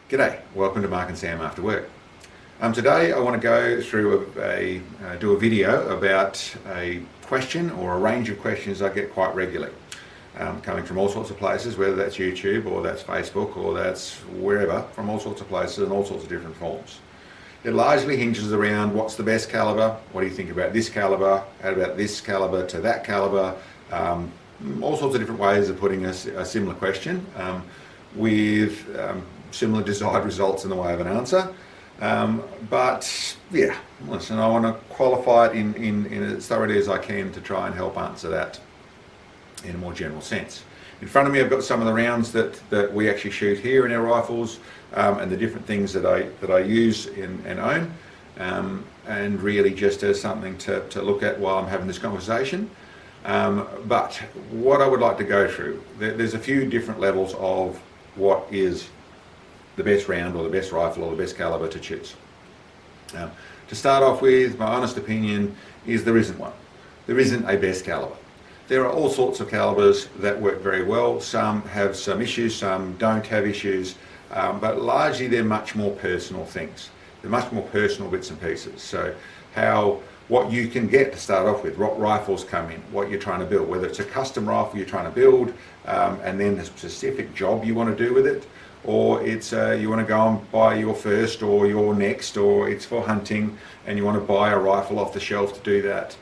G'day, welcome to Mark and Sam After Work. Today I want to go through do a video about a question or a range of questions I get quite regularly, coming from all sorts of places, whether that's YouTube or that's Facebook or that's wherever, from all sorts of places and all sorts of different forms. It largely hinges around what's the best caliber, what do you think about this caliber, how about this caliber to that caliber, all sorts of different ways of putting a similar question with similar desired results in the way of an answer. But yeah, listen, I want to qualify it in as thoroughly as I can to try and help answer that in a more general sense. In front of me I've got some of the rounds that we actually shoot here in our rifles, and the different things that I use and own, and really just as something to look at while I'm having this conversation. But what I would like to go through, there's a few different levels of what is the best round or the best rifle or the best caliber to choose. To start off with, my honest opinion is there isn't one. There isn't a best caliber. There are all sorts of calibers that work very well. Some have some issues, some don't have issues, but largely they're much more personal things. They're much more personal bits and pieces. So what you can get to start off with, what rifles come in, what you're trying to build, whether it's a custom rifle you're trying to build, and then a specific job you want to do with it, or it's you want to go and buy your first or your next, or it's for hunting and you want to buy a rifle off the shelf to do that.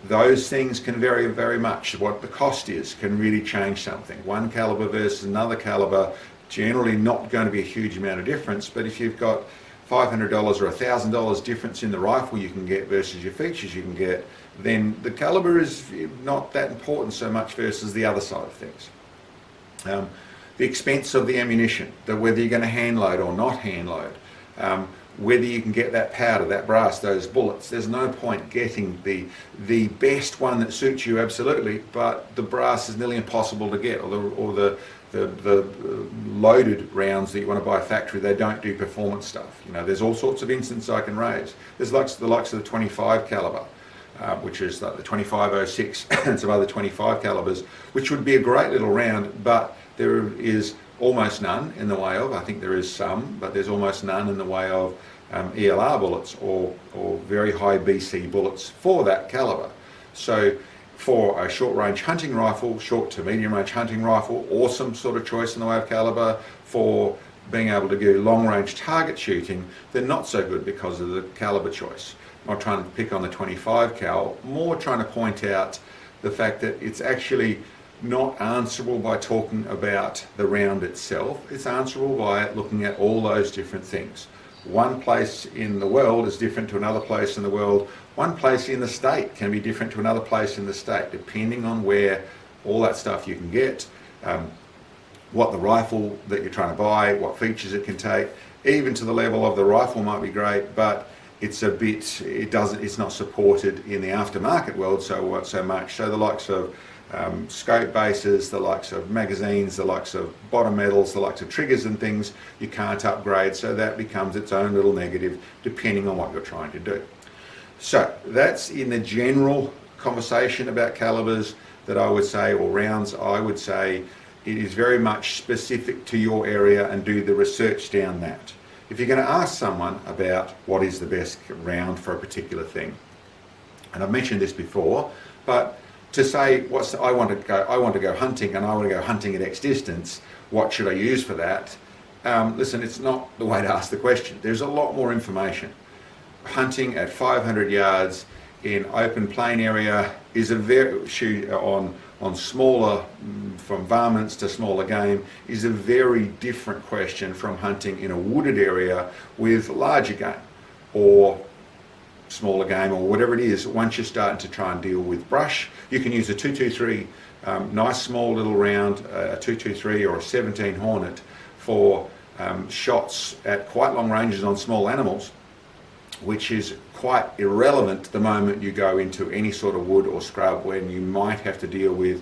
Those things can vary very much. What the cost is can really change something. One caliber versus another caliber, generally not going to be a huge amount of difference, but if you've got $500 or $1,000 difference in the rifle you can get versus your features you can get, then the caliber is not that important so much versus the other side of things. The expense of the ammunition, whether you're going to hand load or not hand load, whether you can get that powder, that brass, those bullets. There's no point getting the best one that suits you, absolutely, but the brass is nearly impossible to get, or the loaded rounds that you want to buy factory, they don't do performance stuff. You know, there's all sorts of instances I can raise. There's the likes of the 25 caliber, which is like the 2506 and some other 25 calibers, which would be a great little round, but there is almost none in the way of, I think there is some, but there's almost none in the way of ELR bullets or very high BC bullets for that caliber. So for a short range hunting rifle, short to medium range hunting rifle, awesome sort of choice in the way of caliber. For being able to do long range target shooting, they're not so good because of the caliber choice. I'm not trying to pick on the 25 cal, more trying to point out the fact that it's actually not answerable by talking about the round itself. It's answerable by looking at all those different things. One place in the world is different to another place in the world. One place in the state can be different to another place in the state, depending on where all that stuff you can get, what the rifle that you're trying to buy, what features it can take, even to the level of the rifle might be great, but it's it's not supported in the aftermarket world so much. So the likes of scope bases, the likes of magazines, the likes of bottom metals, the likes of triggers and things, you can't upgrade, so that becomes its own little negative depending on what you're trying to do. So that's in the general conversation about calibers that I would say, or rounds, I would say it is very much specific to your area and do the research down that. If you're going to ask someone about what is the best round for a particular thing, and I've mentioned this before, but to say I want to go hunting and I want to go hunting at X distance, what should I use for that? Listen, it's not the way to ask the question. There's a lot more information. Hunting at 500 yards in open plain area is on smaller, from varmints to smaller game, is a very different question from hunting in a wooded area with larger game or smaller game or whatever it is. Once you're starting to try and deal with brush, you can use a 223, nice small little round, a 223 or a 17 Hornet for shots at quite long ranges on small animals, which is quite irrelevant the moment you go into any sort of wood or scrub when you might have to deal with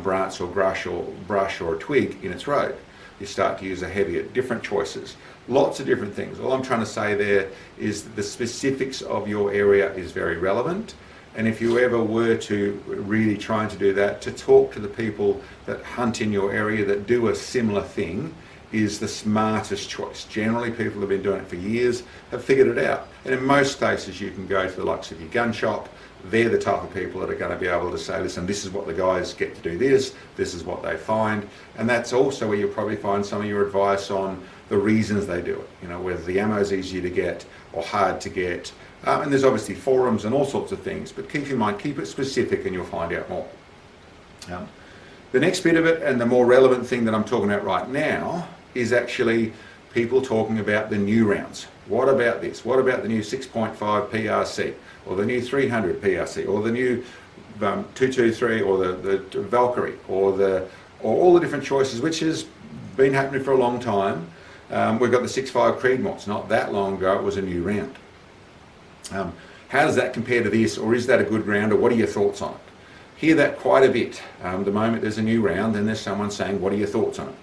branch or brush or a twig in its road. You start to use a heavier, different choices, lots of different things. All I'm trying to say there is that the specifics of your area is very relevant, and if you ever were to really trying to do that, to talk to the people that hunt in your area that do a similar thing is the smartest choice. Generally, people have been doing it for years, have figured it out. And in most cases, you can go to the likes of your gun shop. They're the type of people that are going to be able to say, listen, this is what the guys get to do this is what they find. And that's also where you'll probably find some of your advice on the reasons they do it. You know, whether the ammo is easier to get or hard to get. And there's obviously forums and all sorts of things, but keep in mind, keep it specific and you'll find out more. The next bit of it, and the more relevant thing that I'm talking about right now, is actually people talking about the new rounds. What about this? What about the new 6.5 PRC, or the new 300 PRC, or the new 223, or the Valkyrie, or all the different choices, which has been happening for a long time. We've got the 6.5 Creedmoor. It's not that long ago, it was a new round. How does that compare to this, or is that a good round, or what are your thoughts on it? Hear that quite a bit. The moment there's a new round, then there's someone saying, what are your thoughts on it?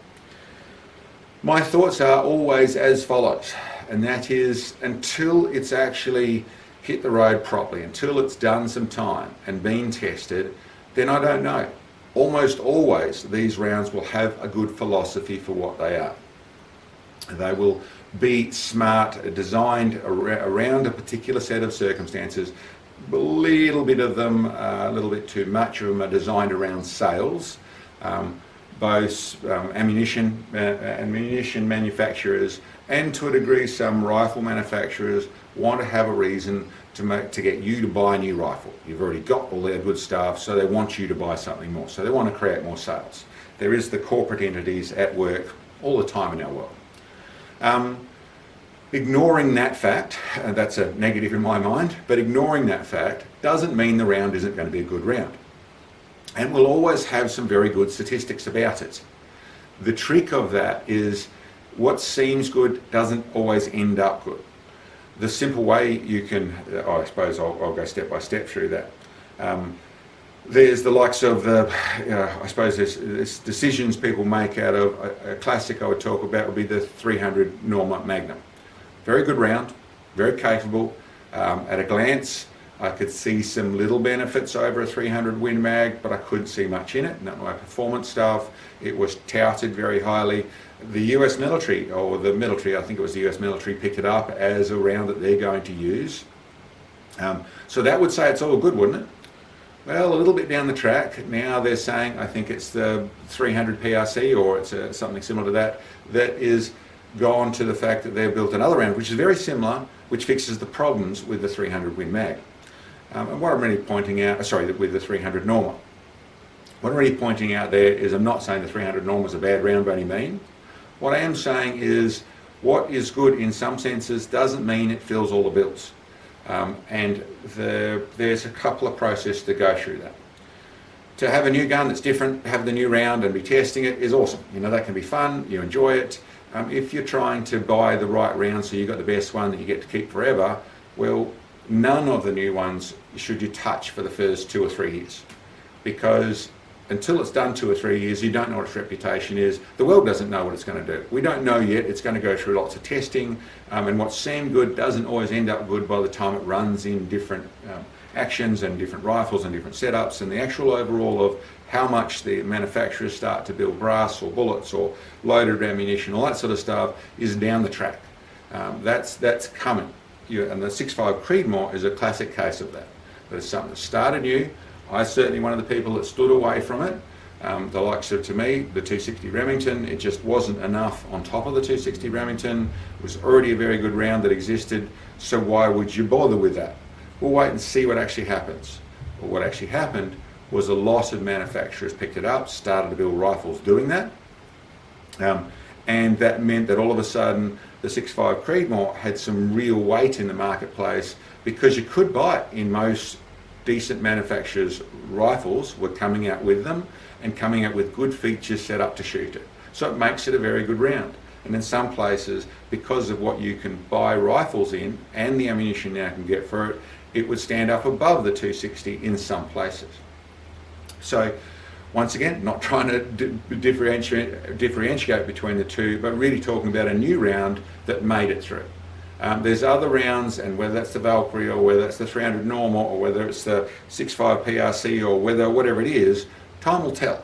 My thoughts are always as follows, and that is, until it's actually hit the road properly, until it's done some time and been tested, then I don't know. Almost always these rounds will have a good philosophy for what they are. They will be smart, designed around a particular set of circumstances. A little bit of them, a little bit too much of them are designed around sales. Both ammunition manufacturers and to a degree some rifle manufacturers want to have a reason to get you to buy a new rifle. You've already got all their good stuff, so they want you to buy something more. So they want to create more sales. There is the corporate entities at work all the time in our world. Ignoring that fact, that's a negative in my mind, but ignoring that fact doesn't mean the round isn't going to be a good round. And we'll always have some very good statistics about it. The trick of that is what seems good doesn't always end up good. The simple way you can, I suppose I'll go step by step through that. There's the likes of I suppose there's decisions people make out of, a classic I would talk about would be the 300 Norma Magnum. Very good round, very capable. At a glance, I could see some little benefits over a 300 Win Mag, but I couldn't see much in it, not my performance stuff. It was touted very highly. The US military, or the military, I think it was the US military, picked it up as a round that they're going to use. So that would say it's all good, wouldn't it? Well, a little bit down the track, now they're saying, I think it's the 300 PRC, or it's something similar to that, that is gone to the fact that they've built another round, which is very similar, which fixes the problems with the 300 Win Mag. And what I'm really pointing out, with the 300 Norma. What I'm really pointing out there is I'm not saying the 300 Norma is a bad round by any means. What I am saying is what is good in some senses doesn't mean it fills all the bills. And there's a couple of processes to go through that. To have a new gun that's different, have the new round and be testing it is awesome. You know, that can be fun, you enjoy it. If you're trying to buy the right round so you've got the best one that you get to keep forever, well, none of the new ones should you touch for the first 2 or 3 years. Because until it's done 2 or 3 years, you don't know what its reputation is. The world doesn't know what it's going to do. We don't know yet. It's going to go through lots of testing, and what seemed good doesn't always end up good by the time it runs in different actions and different rifles and different setups, and the actual overall of how much the manufacturers start to build brass or bullets or loaded ammunition, all that sort of stuff is down the track. That's coming. And the 6.5 Creedmoor is a classic case of that. But it's something that started new. I was certainly one of the people that stood away from it. The likes of, to me, the 260 Remington, it just wasn't enough on top of the 260 Remington. It was already a very good round that existed, so why would you bother with that? We'll wait and see what actually happens. But what actually happened was a lot of manufacturers picked it up, started to build rifles doing that, and that meant that all of a sudden the 6.5 Creedmoor had some real weight in the marketplace because you could buy it in most decent manufacturers' rifles were coming out with them and coming out with good features set up to shoot it. So it makes it a very good round. And in some places, because of what you can buy rifles in and the ammunition now can get for it, it would stand up above the 260 in some places. So once again, not trying to differentiate between the two, but really talking about a new round that made it through. There's other rounds, and whether that's the Valkyrie or whether it's the 300 Norma or whether it's the 6.5 PRC or whatever it is, time will tell.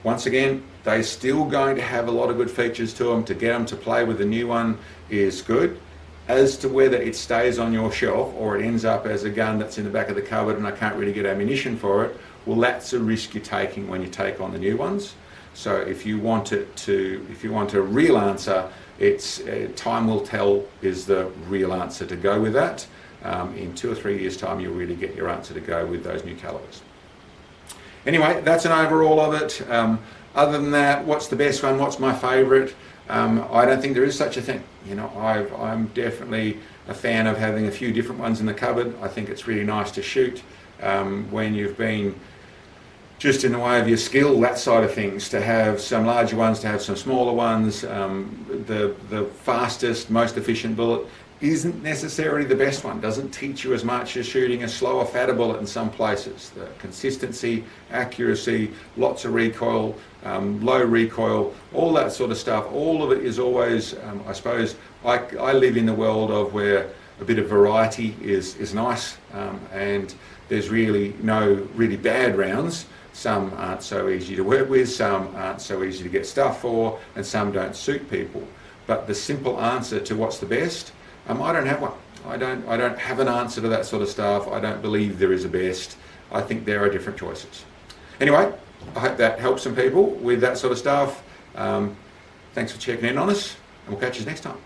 Once again, They're still going to have a lot of good features to them. To get them to play with the new one is good. As to whether it stays on your shelf or it ends up as a gun that's in the back of the cupboard and I can't really get ammunition for it, well, that's a risk you're taking when you take on the new ones. So if you want a real answer, it's time will tell is the real answer to go with that. In 2 or 3 years' time, you'll really get your answer to go with those new calibers. Anyway, that's an overall of it. Other than that, what's the best one? What's my favourite? I don't think there is such a thing. You know, I'm definitely a fan of having a few different ones in the cupboard. I think it's really nice to shoot when you've been just in the way of your skill, that side of things, to have some larger ones, to have some smaller ones. The fastest, most efficient bullet isn't necessarily the best one. Doesn't teach you as much as shooting a slower, fatter bullet in some places. The consistency, accuracy, lots of recoil, low recoil, all that sort of stuff, all of it is always, I suppose, I live in the world of where a bit of variety is nice, and there's really no really bad rounds. Some aren't so easy to work with, some aren't so easy to get stuff for, and some don't suit people. But the simple answer to what's the best, I don't have one. I don't have an answer to that sort of stuff. I don't believe there is a best. I think there are different choices. Anyway, I hope that helps some people with that sort of stuff. Thanks for checking in on us, and we'll catch you next time.